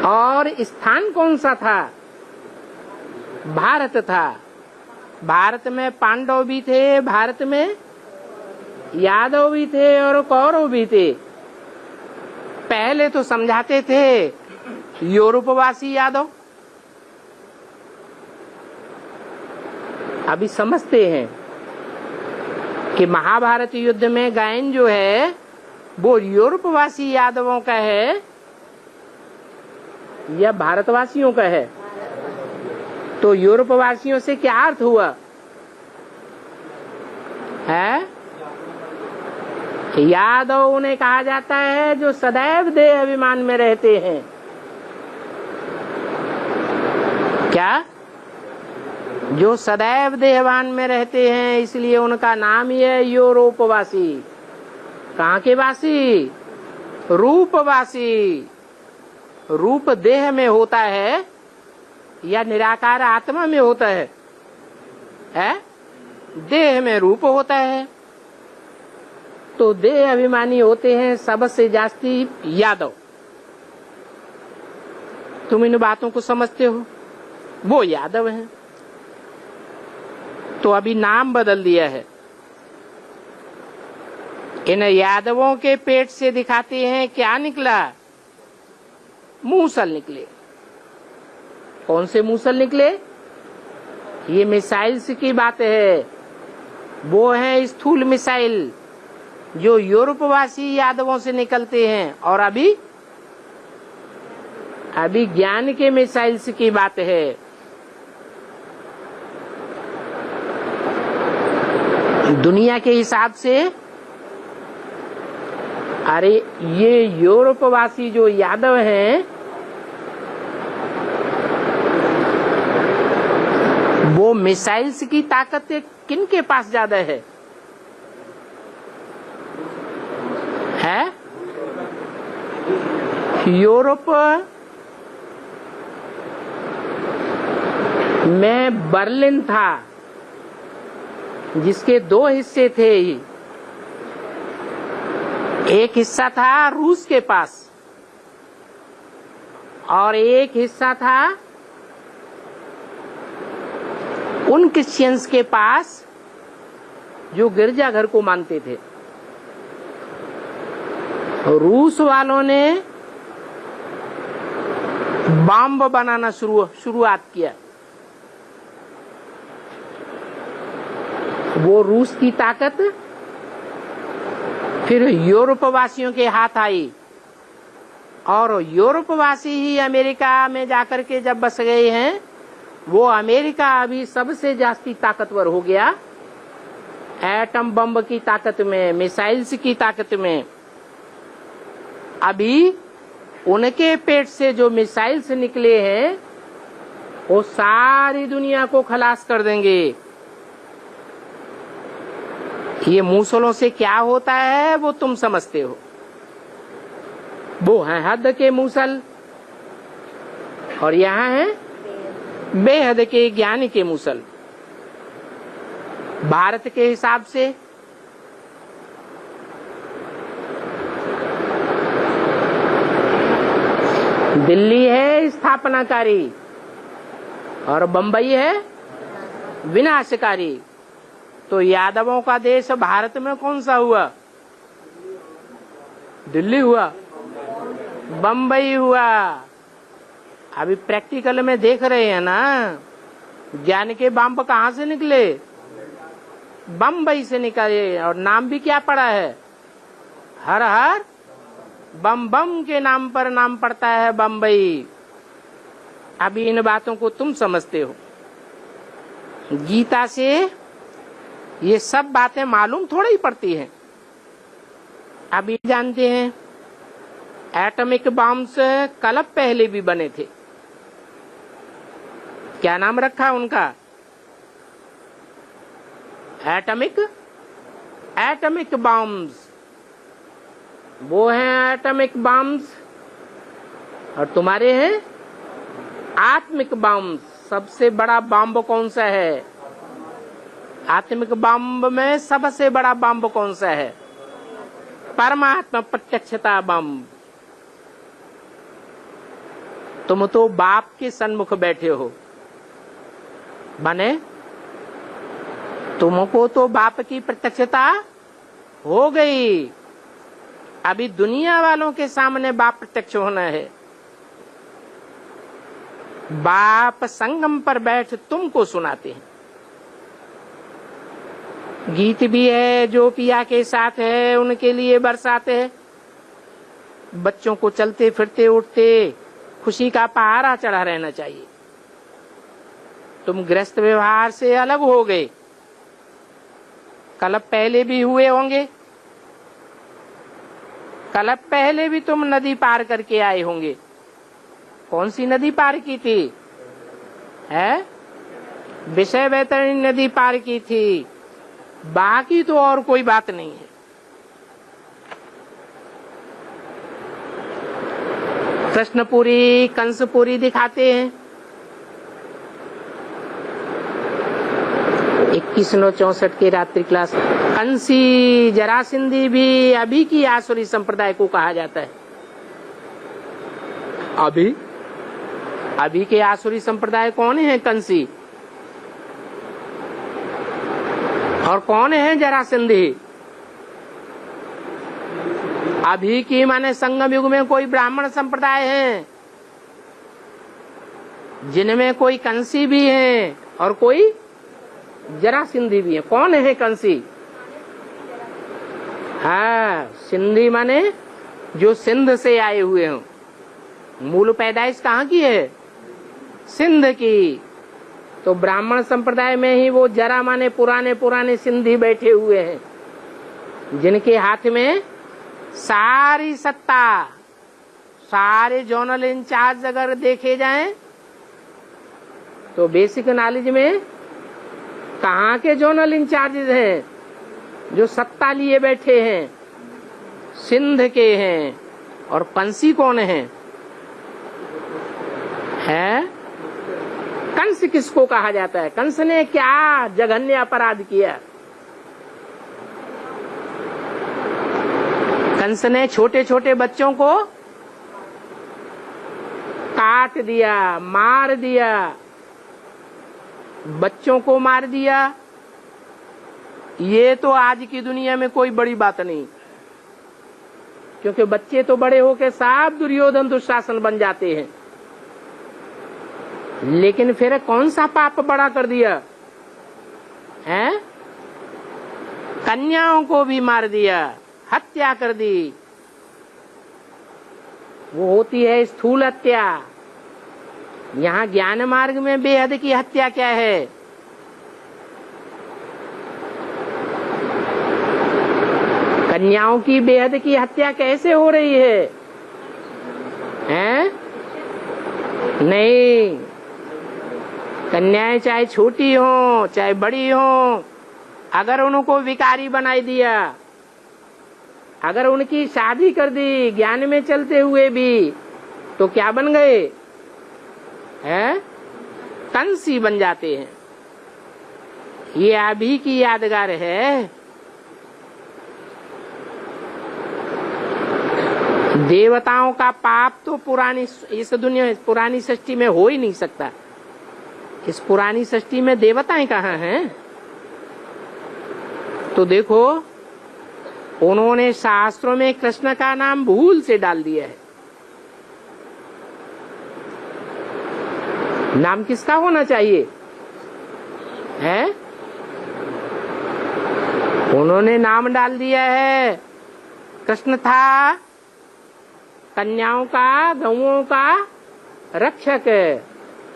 और स्थान कौन सा था? भारत था। भारत में पांडव भी थे, भारत में यादव भी थे और कौरव भी थे। पहले तो समझाते थे यूरोपवासी यादव, अभी समझते हैं कि महाभारत युद्ध में गायन जो है वो यूरोपवासी यादवों का है या भारतवासियों का है। तो यूरोपवासियों से क्या अर्थ हुआ है? यादव उन्हें कहा जाता है जो सदैव देह अभिमान में रहते हैं। क्या? जो सदैव देहवान में रहते हैं, इसलिए उनका नाम ही है यूरोपवासी। कहाँ के वासी? रूपवासी। रूप देह में होता है या निराकार आत्मा में होता है? देह में रूप होता है। तो देह अभिमानी होते हैं सबसे जास्ती यादव। तुम इन बातों को समझते हो? वो यादव हैं। तो अभी नाम बदल दिया है। इन यादवों के पेट से दिखाते हैं क्या निकला? मूसल निकले। कौन से मूसल निकले? ये मिसाइल्स की बात है। वो है स्थूल मिसाइल जो यूरोपवासी यादवों से निकलते हैं, और अभी ज्ञान के मिसाइल्स की बात है। दुनिया के हिसाब से अरे ये यूरोपवासी जो यादव हैं वो मिसाइल्स की ताकत किन के पास ज्यादा है? यूरोप में बर्लिन था जिसके दो हिस्से थे। एक हिस्सा था रूस के पास और एक हिस्सा था उन क्रिश्चियंस के पास जो गिरजाघर को मानते थे। रूस वालों ने बम बनाना शुरुआत किया। वो रूस की ताकत फिर यूरोपवासियों के हाथ आई और यूरोपवासी ही अमेरिका में जाकर के जब बस गए हैं, वो अमेरिका अभी सबसे जास्ती ताकतवर हो गया एटम बम की ताकत में, मिसाइल्स की ताकत में। अभी उनके पेट से जो मिसाइल्स निकले हैं वो सारी दुनिया को खलास कर देंगे। ये मूसलों से क्या होता है वो तुम समझते हो। वो है हद के मूसल और यहाँ है बेहद के ज्ञान के मूसल। भारत के हिसाब से दिल्ली है स्थापनाकारी और बंबई है विनाशकारी। तो यादवों का देश भारत में कौन सा हुआ? दिल्ली हुआ, बंबई हुआ। अभी प्रैक्टिकल में देख रहे हैं ना, ज्ञान के बम कहाँ से निकले? बंबई से निकले। और नाम भी क्या पड़ा है? हर हर बम बम के नाम पर नाम पड़ता है बंबई। अभी इन बातों को तुम समझते हो। गीता से ये सब बातें मालूम थोड़ा ही पड़ती हैं। अभी जानते हैं एटॉमिक बॉम्ब्स कलप पहले भी बने थे। क्या नाम रखा उनका? Atomic bombs. वो हैं एटॉमिक बॉम्ब्स और तुम्हारे हैं आत्मिक बॉम्ब। सबसे बड़ा बॉम्ब कौन सा है? आत्मिक बॉम्ब में सबसे बड़ा बॉम्ब कौन सा है? परमात्मा प्रत्यक्षता बॉम्ब। तुम तो बाप के सन्मुख बैठे हो, बने तुमको तो बाप की प्रत्यक्षता हो गई। अभी दुनिया वालों के सामने बाप प्रत्यक्ष होना है। बाप संगम पर बैठ तुमको सुनाते हैं। गीत भी है जो पिया के साथ है उनके लिए बरसाते हैं। बच्चों को चलते फिरते उठते खुशी का पहाड़ा चढ़ा रहना चाहिए। तुम गृहस्थ व्यवहार से अलग हो गए। कल पहले भी हुए होंगे, कल पहले भी तुम नदी पार करके आए होंगे। कौन सी नदी पार की थी? है विषय वैतरणी नदी पार की थी। बाकी तो और कोई बात नहीं है। कृष्णपुरी कंसपुरी दिखाते हैं। 2164 के रात्रि क्लास। कंसी जरासिंधी भी अभी की आसुरी संप्रदाय को कहा जाता है। अभी के आसुरी संप्रदाय कौन है? कंसी। और कौन है जरासिंधी? अभी की माने संगम युग में कोई ब्राह्मण संप्रदाय है जिनमें कोई कंसी भी है और कोई जरासिंधी भी है। कौन है कंसी? हाँ, सिंधी माने जो सिंध से आए हुए हो। मूल पैदाइश कहाँ की है? सिंध की। तो ब्राह्मण संप्रदाय में ही वो जरा माने पुराने सिंधी बैठे हुए हैं जिनके हाथ में सारी सत्ता, सारे जोनल इंचार्ज अगर देखे जाएं तो बेसिक नॉलेज में कहाँ के जोनल इंचार्जेस हैं जो सत्ता लिए बैठे हैं? सिंध के हैं। और कंसी कौन है? कंस किसको कहा जाता है? कंस ने क्या जघन्य अपराध किया? कंस ने छोटे छोटे बच्चों को काट दिया, मार दिया। बच्चों को मार दिया। ये तो आज की दुनिया में कोई बड़ी बात नहीं, क्योंकि बच्चे तो बड़े होके सब दुर्योधन दुशासन बन जाते हैं। लेकिन फिर कौन सा पाप बड़ा कर दिया है? कन्याओं को भी मार दिया, हत्या कर दी। वो होती है स्थूल हत्या। यहाँ ज्ञान मार्ग में बेहद की हत्या क्या है? कन्याओं की बेहद की हत्या कैसे हो रही है? हैं? नहीं, कन्याएं चाहे छोटी हो चाहे बड़ी हो, अगर उनको विकारी बनाई दिया, अगर उनकी शादी कर दी ज्ञान में चलते हुए भी, तो क्या बन गए? हैं? कंसी बन जाते हैं। ये अभी की यादगार है। देवताओं का पाप तो पुरानी इस दुनिया में, पुरानी सृष्टि में हो ही नहीं सकता। इस पुरानी सृष्टि में देवताएं कहाँ हैं? तो देखो, उन्होंने शास्त्रों में कृष्ण का नाम भूल से डाल दिया है। नाम किसका होना चाहिए? है? उन्होंने नाम डाल दिया है, कृष्ण था कन्याओं का, गौओं का रक्षक।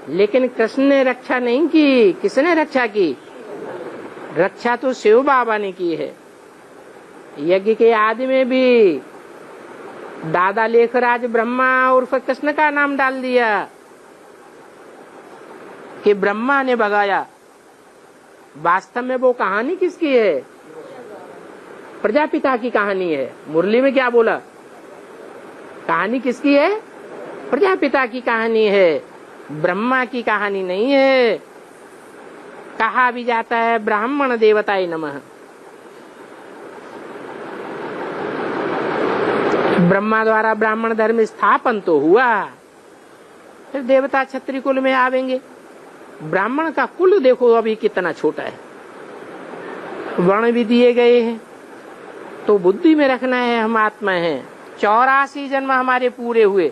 लेकिन कृष्ण ने रक्षा नहीं की। किसने रक्षा की? रक्षा तो शिव बाबा ने की है। यज्ञ के आदि में भी दादा लेखराज ब्रह्मा उर्फ कृष्ण का नाम डाल दिया कि ब्रह्मा ने भगाया। वास्तव में वो कहानी किसकी है? प्रजापिता की कहानी है। मुरली में क्या बोला? कहानी किसकी है? प्रजापिता की कहानी है, ब्रह्मा की कहानी नहीं है। कहा भी जाता है ब्राह्मण देवताय नमः। ब्रह्मा द्वारा ब्राह्मण धर्म स्थापन तो हुआ, फिर देवता क्षत्रिय कुल में आवेंगे। ब्राह्मण का कुल देखो अभी कितना छोटा है, वर्ण भी दिए गए हैं। तो बुद्धि में रखना है हम आत्मा हैं। 84 जन्म हमारे पूरे हुए,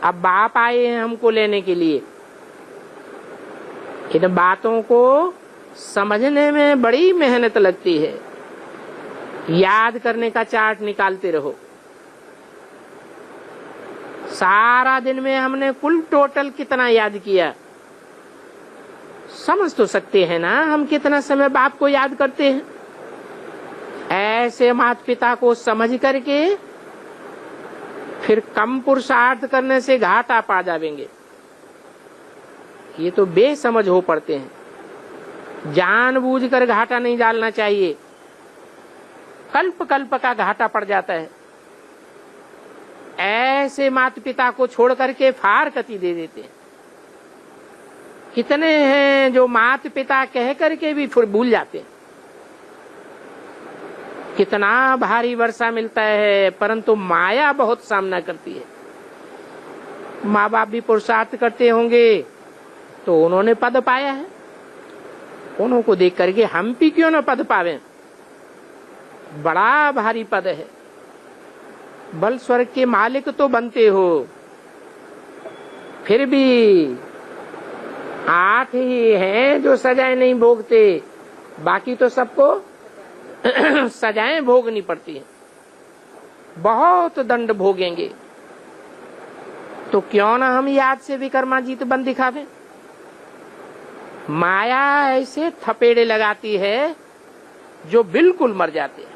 अब बाप आए हैं हमको लेने के लिए। इन बातों को समझने में बड़ी मेहनत लगती है। याद करने का चार्ट निकालते रहो। सारा दिन में हमने कुल टोटल कितना याद किया, समझ तो सकते हैं ना हम कितना समय बाप को याद करते हैं। ऐसे माता पिता को समझ करके फिर कम पुरुषार्थ करने से घाटा पा जाएंगे। ये तो बेसमझ हो पड़ते हैं। जानबूझकर घाटा नहीं डालना चाहिए, कल्प कल्प का घाटा पड़ जाता है। ऐसे माता पिता को छोड़ करके फार कति दे देते हैं। कितने हैं जो माता पिता कह करके भी फिर भूल जाते हैं। कितना भारी वर्षा मिलता है, परंतु माया बहुत सामना करती है। माँ बाप भी पुरुषार्थ करते होंगे तो उन्होंने पद पाया है, उनको देख करके हम भी क्यों न पद पावे। बड़ा भारी पद है। बल स्वर्ग के मालिक तो बनते हो, फिर भी 8 ही हैं जो सजाएं नहीं भोगते, बाकी तो सबको सजाएं भोगनी पड़ती है। बहुत दंड भोगेंगे, तो क्यों ना हम याद से विक्रमाजीत बन दिखावे। माया ऐसे थपेड़े लगाती है जो बिल्कुल मर जाते हैं,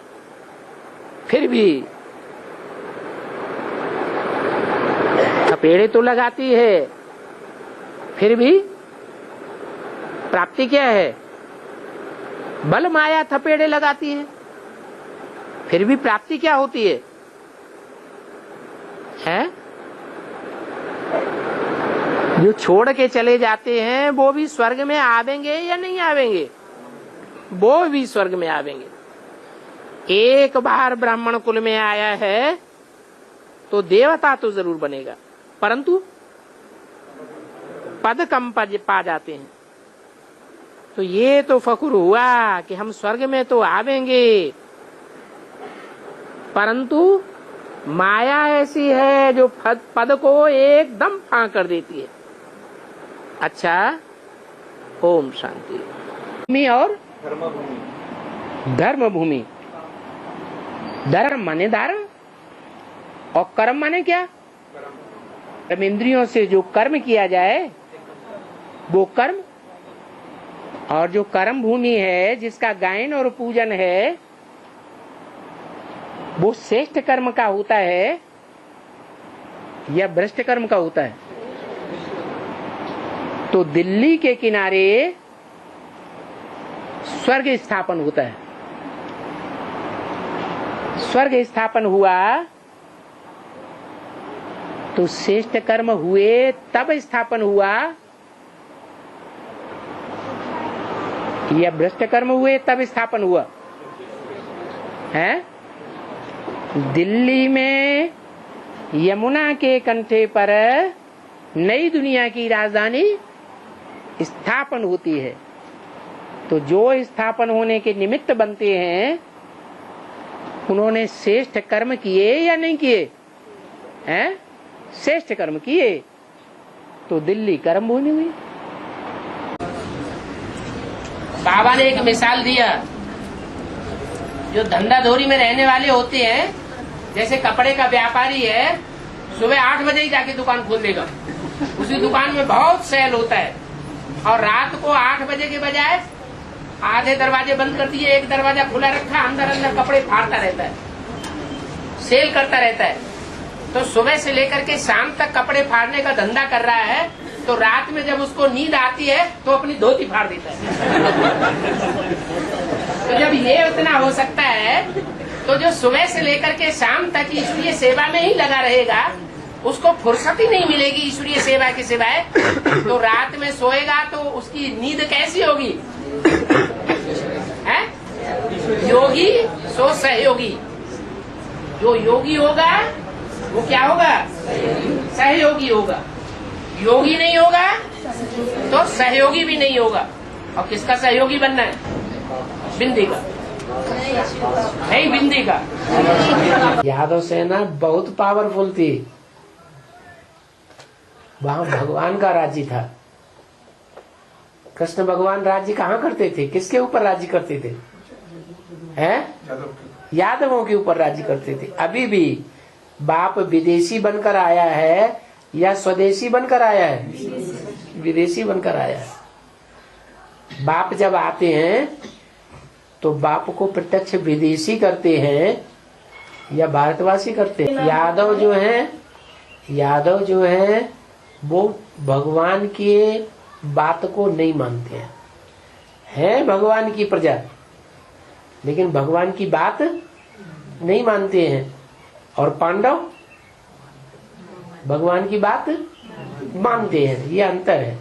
फिर भी थपेड़े तो लगाती है, फिर भी प्राप्ति क्या है? बल माया थपेड़े लगाती है, फिर भी प्राप्ति क्या होती है? जो छोड़ के चले जाते हैं वो भी स्वर्ग में आवेंगे या नहीं आवेंगे? वो भी स्वर्ग में आवेंगे। एक बार ब्राह्मण कुल में आया है तो देवता तो जरूर बनेगा, परंतु पद कम पा जाते हैं। तो ये तो फखुर हुआ कि हम स्वर्ग में तो आवेंगे, परंतु माया ऐसी है जो पद को एकदम फांक कर देती है। अच्छा, ओम शांति। भूमि और धर्म भूमि। धर्म माने धारण और कर्म माने क्या? कर्म इंद्रियों से जो कर्म किया जाए वो कर्म। और जो कर्म भूमि है जिसका गायन और पूजन है वो श्रेष्ठ कर्म का होता है या भ्रष्ट कर्म का होता है? तो दिल्ली के किनारे स्वर्ग स्थापन होता है। स्वर्ग स्थापन हुआ तो श्रेष्ठ कर्म हुए तब स्थापन हुआ या भ्रष्ट कर्म हुए तब स्थापन हुआ है? दिल्ली में यमुना के कंठे पर नई दुनिया की राजधानी स्थापन होती है। तो जो स्थापन होने के निमित्त बनते हैं उन्होंने श्रेष्ठ कर्म किए या नहीं किए हैं? श्रेष्ठ कर्म किए तो दिल्ली कर्म भूमि हुई। बाबा ने एक मिसाल दिया, जो धंधाधोरी में रहने वाले होते हैं, जैसे कपड़े का व्यापारी है, सुबह 8 बजे ही जाके दुकान खोल देगा, उसी दुकान में बहुत सेल होता है, और रात को 8 बजे के बजाय आधे दरवाजे बंद कर दिए, एक दरवाजा खुला रखा, अंदर अंदर कपड़े फाड़ता रहता है। सेल करता रहता है, तो सुबह से लेकर के शाम तक कपड़े फाड़ने का धंधा कर रहा है, तो रात में जब उसको नींद आती है तो अपनी धोती फाड़ देता है। तो जब ये उतना हो सकता है, तो जो सुबह से लेकर के शाम तक ईश्वरीय सेवा में ही लगा रहेगा, उसको फुर्सत ही नहीं मिलेगी ईश्वरीय सेवा के सिवाय, तो रात में सोएगा तो उसकी नींद कैसी होगी? है? योगी सो सहयोगी। जो योगी होगा वो क्या होगा? सहयोगी होगा। योगी नहीं होगा तो सहयोगी भी नहीं होगा। और किसका सहयोगी बनना है? बिंदी का नहीं, बिंदी का। यादव सेना बहुत पावरफुल थी, वहां भगवान का राज्य था। कृष्ण भगवान राज्य कहाँ करते थे? किसके ऊपर राज्य करते थे? हैं? यादवों के ऊपर राज्य करते थे। अभी भी बाप विदेशी बनकर आया है या स्वदेशी बनकर आया है? विदेशी बनकर आया है। बाप जब आते हैं तो बाप को प्रत्यक्ष विदेशी करते हैं या भारतवासी करते हैं? यादव जो है वो भगवान की बात को नहीं मानते हैं भगवान की प्रजा, लेकिन भगवान की बात नहीं मानते हैं। और पांडव भगवान की बात मानते हैं, ये अंतर है।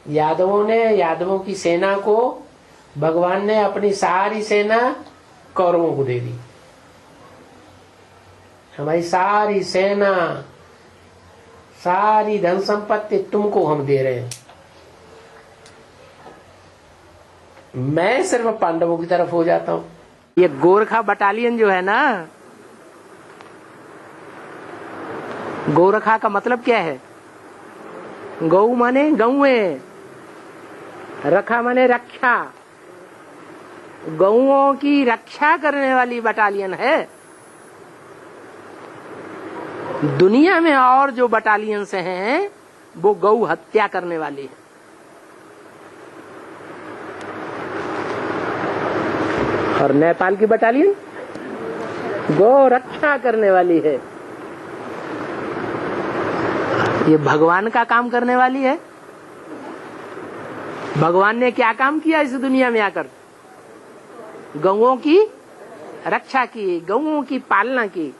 यादवों की सेना को भगवान ने अपनी सारी सेना कौरवों को दे दी। हमारी सारी सेना, सारी धन संपत्ति तुमको हम दे रहे हैं। मैं सिर्फ पांडवों की तरफ हो जाता हूँ। ये गोरखा बटालियन जो है ना, गोरखा का मतलब क्या है? गौ माने गौए, रखा माने रक्षा। गौओं की रक्षा करने वाली बटालियन है। दुनिया में और जो बटालियन से हैं वो गौ हत्या करने वाली है। और नेपाल की बटालियन गौ रक्षा करने वाली है। ये भगवान का काम करने वाली है। भगवान ने क्या काम किया इस दुनिया में आकर? गौओं की रक्षा की, गौओं की पालना की।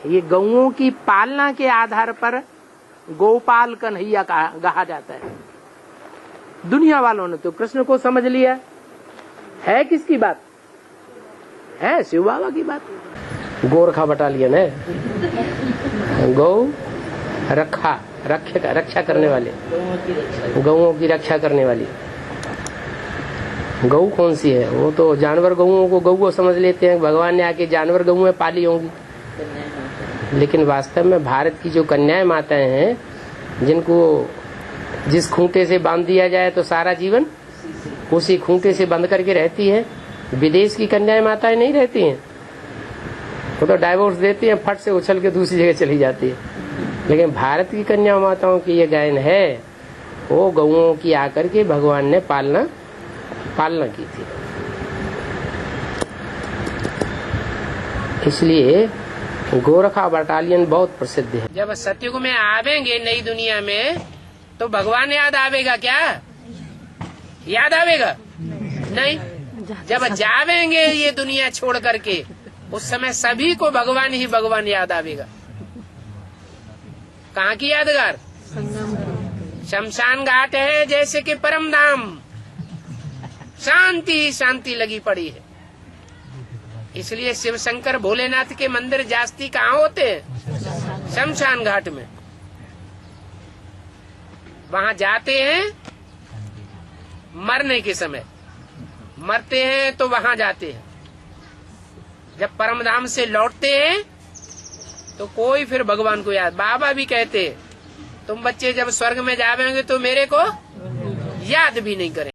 ये गौओं की पालना के आधार पर गोपाल कन्हैया कहा जाता है। दुनिया वालों ने तो कृष्ण को समझ लिया। है किसकी बात? है शिव बाबा की बात। गोरखा बटालियन है। गौ रक्षा करने वाले, गौओं की रक्षा करने वाली। गौ कौन सी है? वो तो जानवर गौओं को गौ समझ लेते हैं। भगवान ने आके जानवर गौएं पाली होंगी, लेकिन वास्तव में भारत की जो कन्याएं माताएं हैं, जिस खूंटे से बांध दिया जाए तो सारा जीवन उसी खूंटे से बंद करके रहती है। विदेश की कन्याएं माताएं नहीं रहती हैं, वो तो डाइवोर्स देती हैं, फट से उछल के दूसरी जगह चली जाती है। लेकिन भारत की कन्या माताओं की ये गायन है, वो गौओं की आकर के भगवान ने पालना की थी। इसलिए गोरखा बटालियन बहुत प्रसिद्ध है। जब सतयुग में आवेंगे नई दुनिया में तो भगवान याद आवेगा क्या? याद आवेगा? नहीं। जब जावेंगे ये दुनिया छोड़ करके, उस समय सभी को भगवान ही भगवान याद आवेगा। कहाँ की यादगार? शमशान घाट है जैसे कि परम धाम, शांति शांति लगी पड़ी है। इसलिए शिव शंकर भोलेनाथ के मंदिर जास्ती कहाँ होते हैं? शमशान घाट में। वहां जाते हैं मरने के समय, मरते हैं तो वहां जाते हैं। जब परम धाम से लौटते हैं तो कोई फिर भगवान को याद। बाबा भी कहते तुम बच्चे जब स्वर्ग में जावेंगे तो मेरे को याद भी नहीं करें।